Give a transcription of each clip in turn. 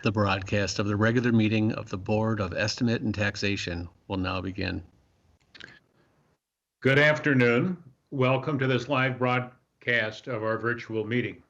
The broadcast of the regular meeting of the Board of Estimate and Taxation will now begin. Good afternoon. Welcome to this live broadcast of our virtual meeting.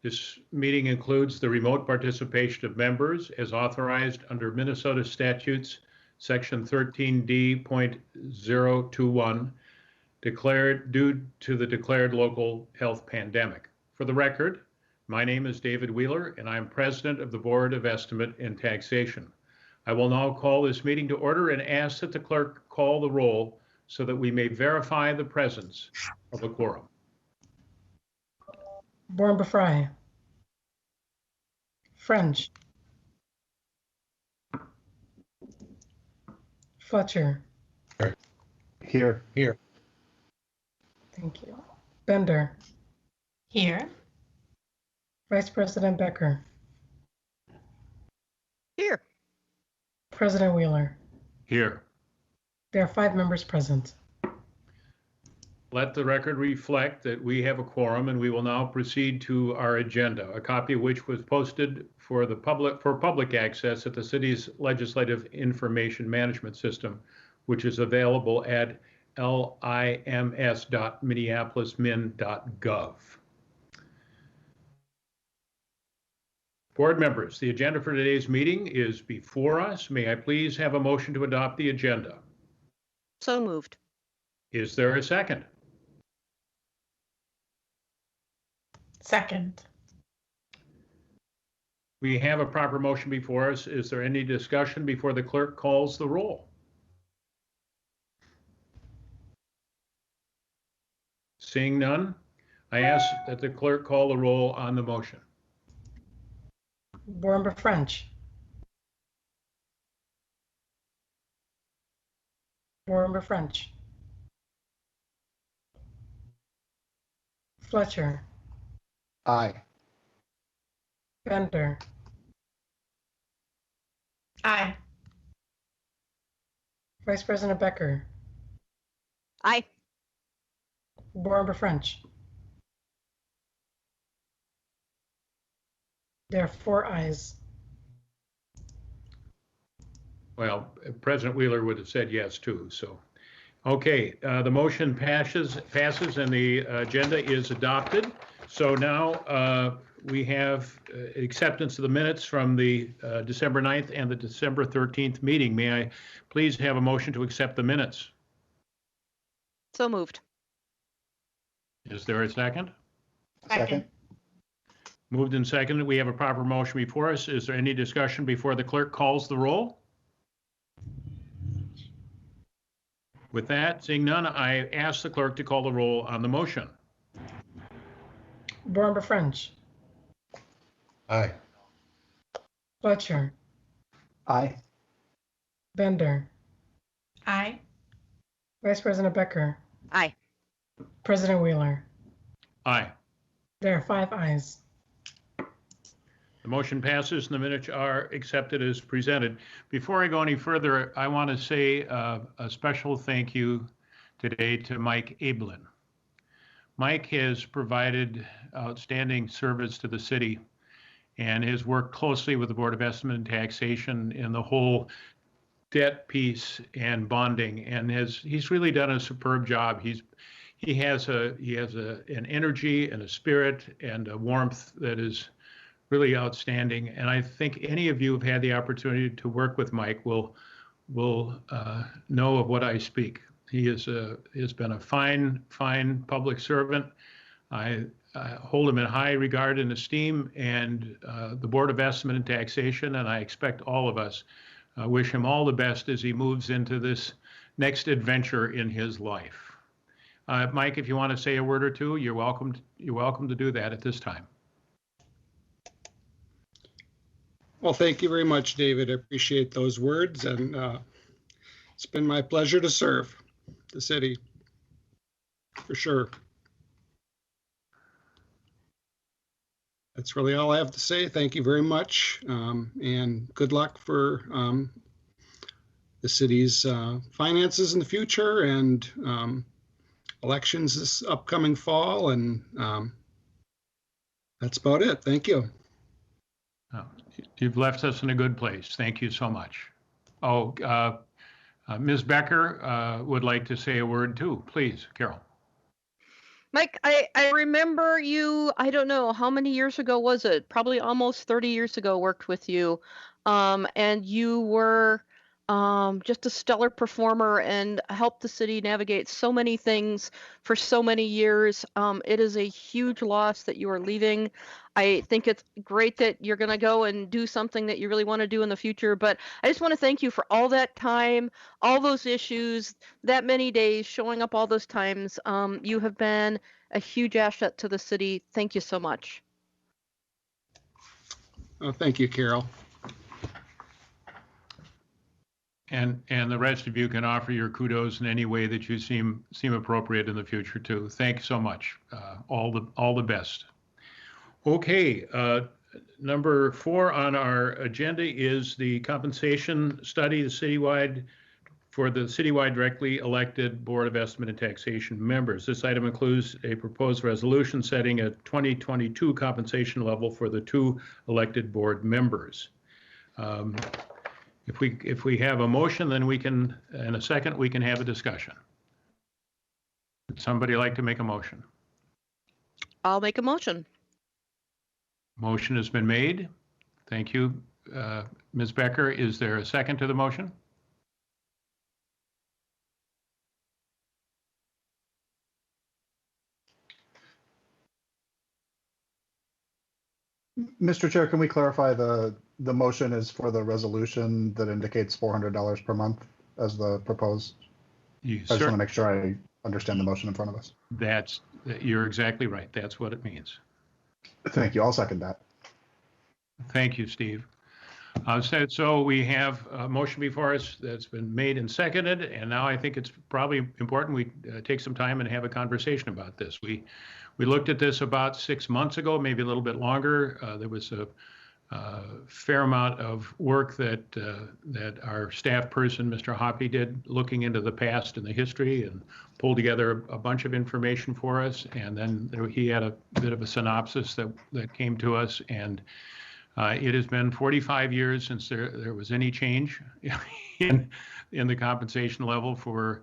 This meeting includes the remote participation of members as authorized under Minnesota statutes, section 13D.021, declared due to the declared local health pandemic. For the record, my name is David Wheeler, and I'm president of the Board of Estimate and Taxation. I will now call this meeting to order and ask that the clerk call the roll so that we may verify the presence of a quorum. Born-Befry. French. Fletcher. Here. Thank you. Bender. Here. Vice President Becker. Here. President Wheeler. Here. There are 5 members present. Let the record reflect that we have a quorum, and we will now proceed to our agenda, a copy of which was posted for public access at the city's legislative information management system, which is available at lims.minneapolismin.gov. Board members, the agenda for today's meeting is before us. May I please have a motion to adopt the agenda? So moved. Is there a second? Second. We have a proper motion before us. Is there any discussion before the clerk calls the roll? Seeing none, I ask that the clerk call the roll on the motion. Born-Befrench. Born-Befrench. Fletcher. Aye. Bender. Aye. Vice President Becker. Aye. Born-Befrench. There are 4 ayes. Well, President Wheeler would have said yes too, so. Okay, the motion passes and the agenda is adopted. So now we have acceptance of the minutes from the December 9th and the December 13th meeting. May I please have a motion to accept the minutes? So moved. Is there a second? Second. Moved and seconded. We have a proper motion before us. Is there any discussion before the clerk calls the roll? With that, seeing none, I ask the clerk to call the roll on the motion. Born-Befrench. Aye. Fletcher. Aye. Bender. Aye. Vice President Becker. Aye. President Wheeler. Aye. There are 5 ayes. The motion passes and the minutes are accepted as presented. Before I go any further, I want to say a special thank you today to Mike Ablin. Mike has provided outstanding service to the city and has worked closely with the Board of Estimate and Taxation in the whole debt piece and bonding, and he's really done a superb job. He has an energy and a spirit and a warmth that is really outstanding. And I think any of you who've had the opportunity to work with Mike will know of what I speak. He has been a fine public servant. I hold him in high regard and esteem, and the Board of Estimate and Taxation, and I expect all of us wish him all the best as he moves into this next adventure in his life. Mike, if you want to say a word or two, you're welcome to do that at this time. Well, thank you very much, David. I appreciate those words, and it's been my pleasure to serve the city, for sure. That's really all I have to say. Thank you very much, and good luck for the city's finances in the future and elections this upcoming fall, and that's about it. Thank you. You've left us in a good place. Thank you so much. Oh, Ms. Becker would like to say a word too. Please, Carol. Mike, I remember you, I don't know, how many years ago was it? Probably almost 30 years ago, worked with you. And you were just a stellar performer and helped the city navigate so many things for so many years. It is a huge loss that you are leaving. I think it's great that you're going to go and do something that you really want to do in the future. But I just want to thank you for all that time, all those issues, that many days, showing up all those times. You have been a huge asset to the city. Thank you so much. Oh, thank you, Carol. And the rest of you can offer your kudos in any way that you seem appropriate in the future too. Thanks so much. All the best. Okay, number 4 on our agenda is the compensation study, for the citywide directly elected Board of Estimate and Taxation members. This item includes a proposed resolution setting a 2022 compensation level for the 2 elected board members. If we have a motion, then we can, in a second, we can have a discussion. Would somebody like to make a motion? I'll make a motion. Motion has been made. Thank you. Ms. Becker, is there a second to the motion? Mr. Chair, can we clarify the motion is for the resolution that indicates $400 per month as the proposed? I just want to make sure I understand the motion in front of us. You're exactly right. That's what it means. Thank you. I'll second that. Thank you, Steve. So we have a motion before us that's been made and seconded, and now I think it's probably important we take some time and have a conversation about this. We looked at this about 6 months ago, maybe a little bit longer. There was a fair amount of work that our staff person, Mr. Hoppy, did looking into the past and the history and pulled together a bunch of information for us. And then he had a bit of a synopsis that came to us. And it has been 45 years since there was any change in the compensation level for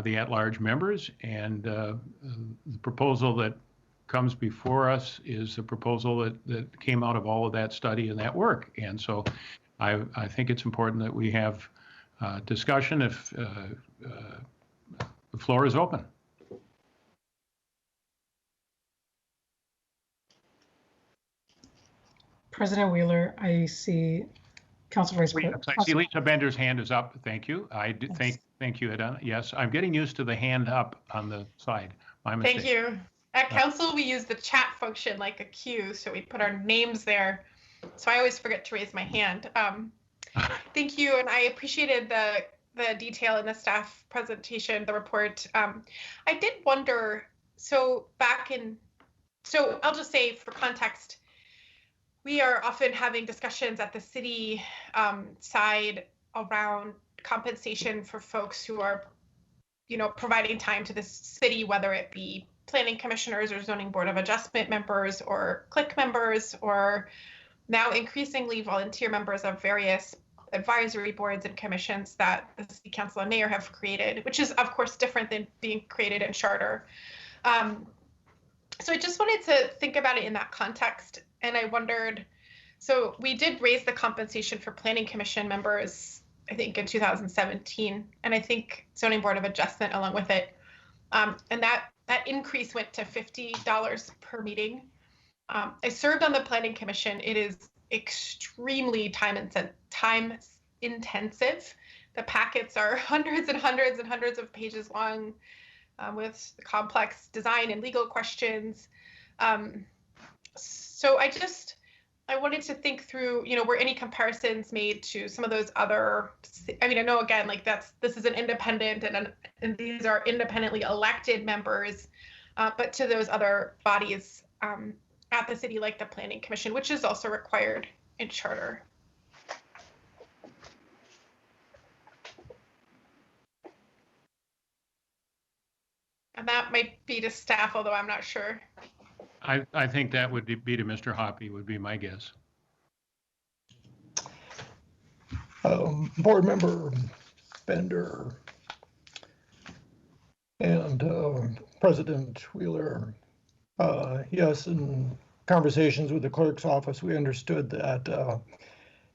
the at-large members. And the proposal that comes before us is a proposal that came out of all of that study and that work. And so I think it's important that we have discussion. If the floor is open. President Wheeler, I see Council Vice President. I see Lisa Bender's hand is up. Thank you. I do Yes. thank you, Edna. Yes, I'm getting used to the hand up on the side. My mistake. Thank you. At council, we use the chat function like a queue, so we put our names there. So I always forget to raise my hand. Thank you, and I appreciated the detail in the staff presentation, the report. I did wonder, so I'll just say for context, we are often having discussions at the city side around compensation for folks who are, providing time to the city, whether it be planning commissioners or zoning board of adjustment members or CLIC members, or now increasingly volunteer members of various advisory boards and commissions that the city council and mayor have created, which is of course different than being created in charter. So I just wanted to think about it in that context. And I wondered, so we did raise the compensation for planning commission members, I think in 2017, and I think zoning board of adjustment along with it. And that increase went to $50 per meeting. I served on the planning commission. It is extremely time intensive. The packets are hundreds and hundreds and hundreds of pages long with complex design and legal questions. So I wanted to think through, were any comparisons made to some of those other, I know again, like this is an independent and these are independently elected members, but to those other bodies at the city, like the planning commission, which is also required in charter. And that might be to staff, although I'm not sure. I think that would be to Mr. Hoppy would be my guess. Board member Bender and President Wheeler. Yes, in conversations with the clerk's office, we understood that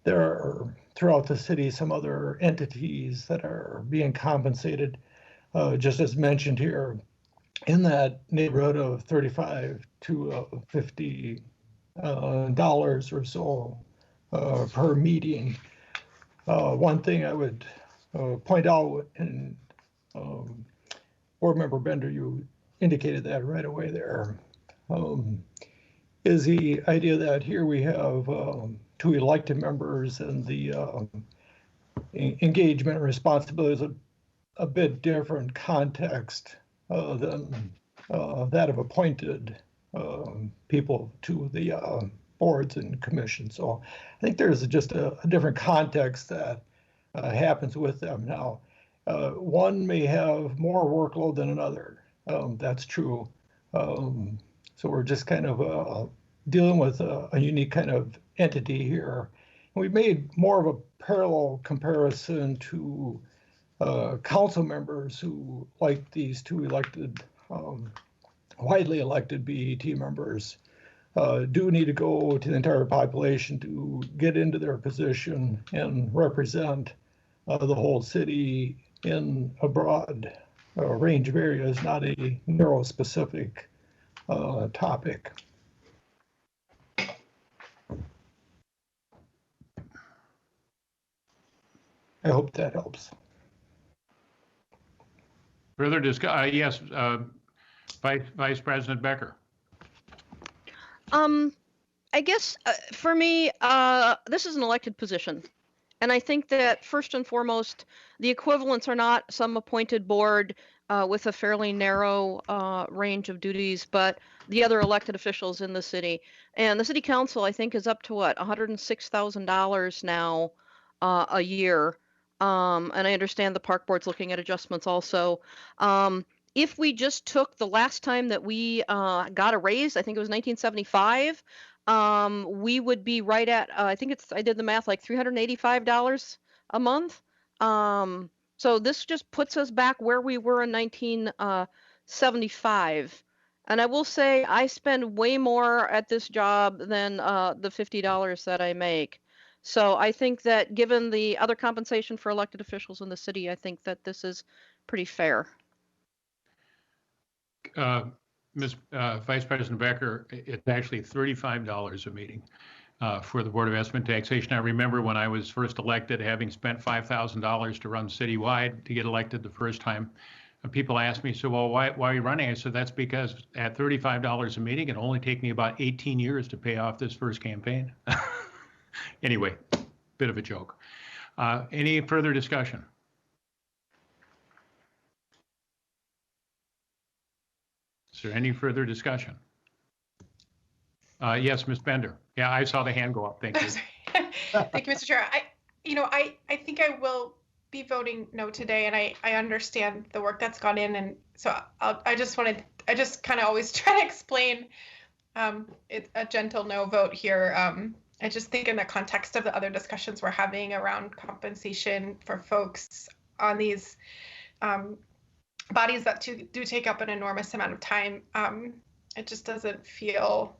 there are throughout the city some other entities that are being compensated, just as mentioned here, in that neighborhood of 35 to 50 dollars or so per meeting. One thing I would point out, and Board Member Bender, you indicated that right away there, is the idea that here we have two elected members and the engagement and responsibility is a bit different context than that of appointed people to the boards and commissions. So I think there's just a different context that happens with them now. One may have more workload than another. That's true. So we're just kind of dealing with a unique kind of entity here. And we made more of a parallel comparison to council members who, like these two elected, widely elected BET members, do need to go to the entire population to get into their position and represent the whole city in a broad range of areas, not a narrow specific topic. I hope that helps. Further discussion? Yes, Vice President Becker. I guess for me, this is an elected position. And I think that first and foremost, the equivalents are not some appointed board with a fairly narrow range of duties, but the other elected officials in the city. And the city council, I think, is up to what, $106,000 now a year. And I understand the park board's looking at adjustments also. If we just took the last time that we got a raise, I think it was 1975, we would be right at, I did the math, like $385 a month. So this just puts us back where we were in 1975. And I will say I spend way more at this job than the $50 that I make. So I think that given the other compensation for elected officials in the city, I think that this is pretty fair. Ms. Vice President Becker, it's actually $35 a meeting for the Board of Estimate and Taxation. I remember when I was first elected, having spent $5,000 to run citywide to get elected the first time. And people asked me, so, well, why are you running? I said, that's because at $35 a meeting, it'll only take me about 18 years to pay off this first campaign. Anyway, bit of a joke. Any further discussion? Is there any further discussion? Yes, Ms. Bender. Yeah, I saw the hand go up. Thank you. Thank you, Mr. Chair. I think I will be voting no today, and I understand the work that's gone in, and so I just kind of always try to explain it's a gentle no vote here. I just think in the context of the other discussions we're having around compensation for folks on these bodies that do take up an enormous amount of time, it just doesn't feel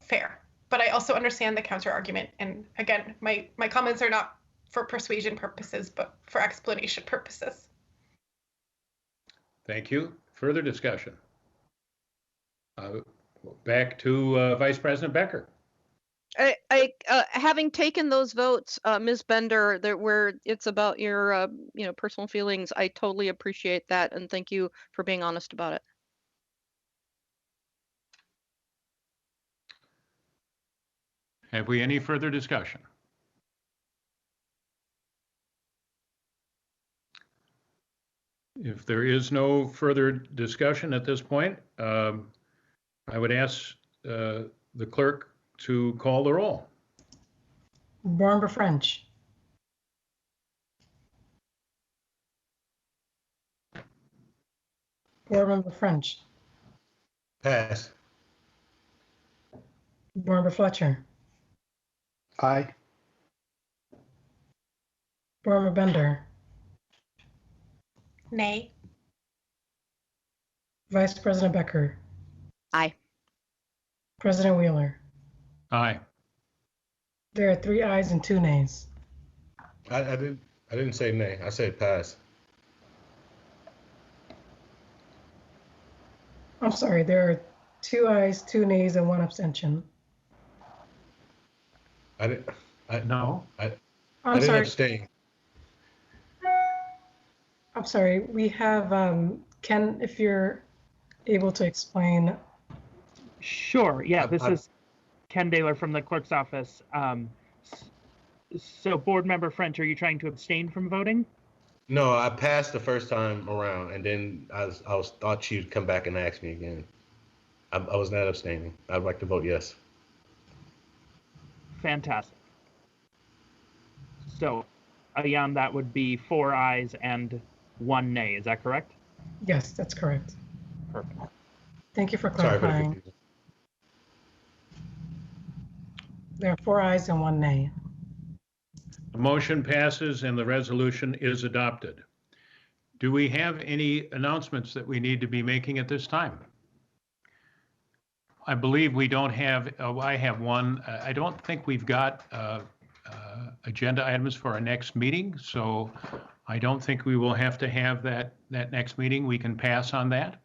fair. But I also understand the counter argument. And again, my comments are not for persuasion purposes, but for explanation purposes. Thank you. Further discussion? Back to Vice President Becker. I having taken those votes, Ms. Bender, where it's about your personal feelings, I totally appreciate that, and thank you for being honest about it. Have we any further discussion? If there is no further discussion at this point, I would ask the clerk to call the roll. Board Member French. Board Member French. Pass. Board Member Fletcher. Aye. Board Member Bender, Nay. Vice President Becker, Aye. President Wheeler. Aye. There are 3 ayes and 2 nays. I didn't say nay. I said pass. I'm sorry, there are 2 ayes, 2 nays, and 1 abstention. I didn't. No. I I'm didn't sorry. abstain. I'm sorry. We have Ken, if you're able to explain. Sure. Yeah, this I- is Ken Daler from the clerk's office. So Board Member French, are you trying to abstain from voting? No, I passed the first time around, and then I thought she'd come back and ask me again. I was not abstaining. I'd like to vote yes. Fantastic. So, Ayan, that would be 4 ayes and 1 nay. Is that correct? Yes, that's correct. Perfect. Thank you for Sorry for the clarifying. confusion. There are 4 ayes and 1 nay. The motion passes and the resolution is adopted. Do we have any announcements that we need to be making at this time? I believe we don't have, I have one. I don't think we've got agenda items for our next meeting, so I don't think we will have to have that next meeting. We can pass on that.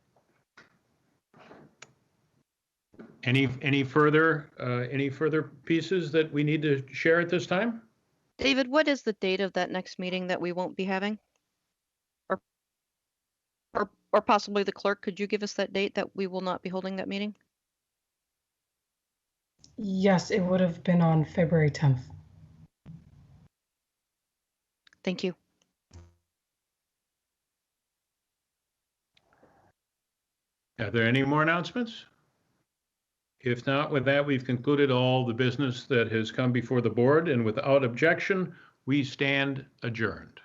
Any further pieces that we need to share at this time? David, what is the date of that next meeting that we won't be having? Or possibly the clerk, could you give us that date that we will not be holding that meeting? Yes, it would have been on February 10th. Thank you. Are there any more announcements? If not, with that, we've concluded all the business that has come before the board, and without objection, we stand adjourned.